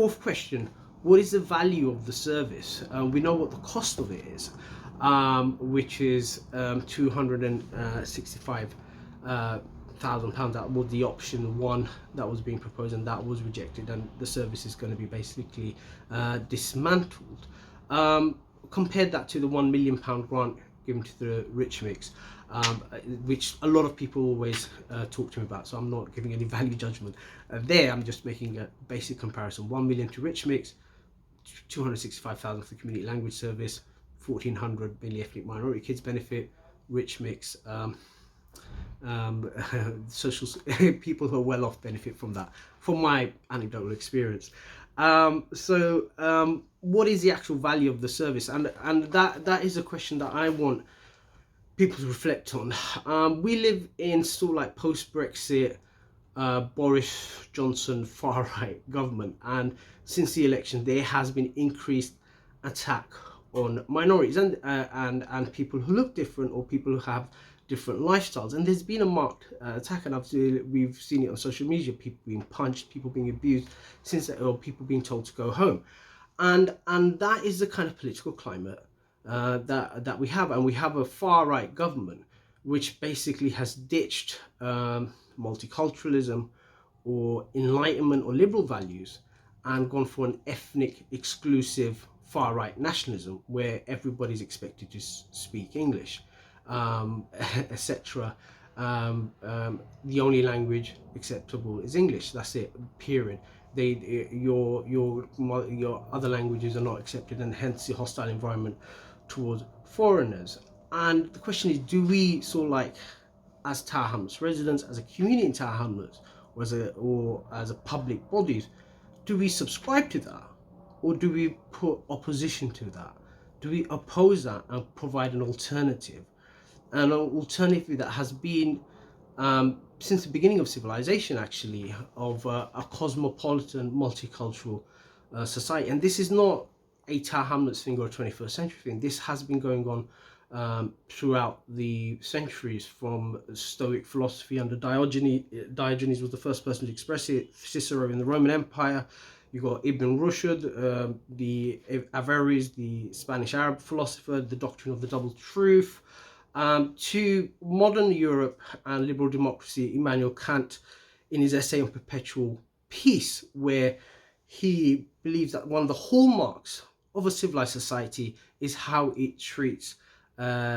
fourth question, what is the value of the service? We know what the cost of it is, which is £265,000. That was the option one that was being proposed, and that was rejected, and the service is going to be basically dismantled. Compared that to the £1 million grant given to the rich mix, which a lot of people always talk to me about, so I'm not giving any value judgment there. I'm just making a basic comparison. 1 million to rich mix, 265,000 for the community language service, 1,400 mainly ethnic minority kids benefit, rich mix, social people who are well off benefit from that, from my anecdotal experience. What is the actual value of the service? And that is a question that I want people to reflect on. We live in sort of like post-Brexit, Boris Johnson far-right government, and since the election there has been increased attack on minorities and people who look different, or people who have different lifestyles, and there's been a marked attack, and we've seen it on social media, people being punched, people being abused, or people being told to go home, and that is the kind of political climate that we have. And we have a far-right government which basically has ditched multiculturalism or enlightenment or liberal values and gone for an ethnic exclusive far-right nationalism where everybody's expected to speak English, etc. The only language acceptable is English. That's it, period. Your other languages are not accepted, and hence the hostile environment towards foreigners. And the question is, do we sort of like, as Tower Hamlets residents, as a community in Tower Hamlets, or as a public bodies, do we subscribe to that, or do we put opposition to that? Do we oppose that and provide an alternative? An alternative that has been since the beginning of civilization, actually, of a cosmopolitan, multicultural society. And this is not a Tower Hamlets thing or a 21st century thing. This has been going on throughout the centuries, from Stoic philosophy under Diogenes. Diogenes was the first person to express it. Cicero in the Roman Empire. You got Ibn Rushd, the Averroes, the Spanish Arab philosopher, the doctrine of the double truth, to modern Europe and liberal democracy, Immanuel Kant in his essay on perpetual peace, where he believes that one of the hallmarks of a civilized society is how it treats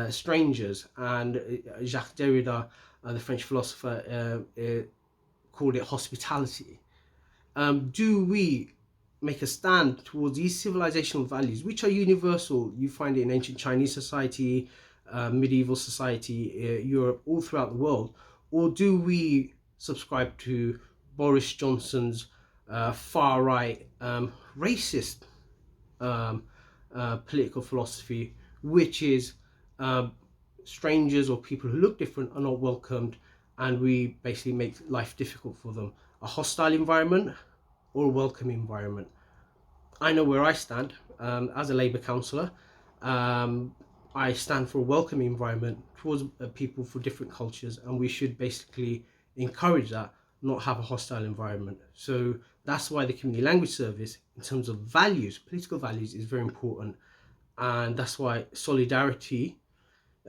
strangers. And Jacques Derrida, the French philosopher, called it hospitality. Do we make a stand towards these civilizational values, which are universal? You find it in ancient Chinese society, medieval society, Europe, all throughout the world. Or do we subscribe to Boris Johnson's far-right, racist political philosophy, which is strangers or people who look different are not welcomed, and we basically make life difficult for them? A hostile environment or a welcoming environment? I know where I stand. As a Labour councillor, I stand for a welcoming environment towards people for different cultures, and we should basically encourage that, not have a hostile environment. So that's why the community language service, in terms of values, political values, is very important. And that's why solidarity,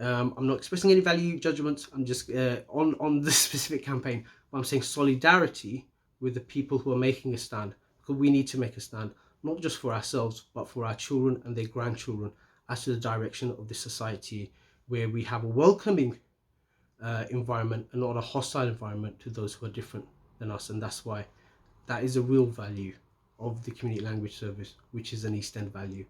I'm not expressing any value judgments, I'm just on this specific campaign, but I'm saying solidarity with the people who are making a stand, because we need to make a stand, not just for ourselves, but for our children and their grandchildren, as to the direction of this society, where we have a welcoming environment and not a hostile environment to those who are different than us. And that's why that is a real value of the community language service, which is an East End value.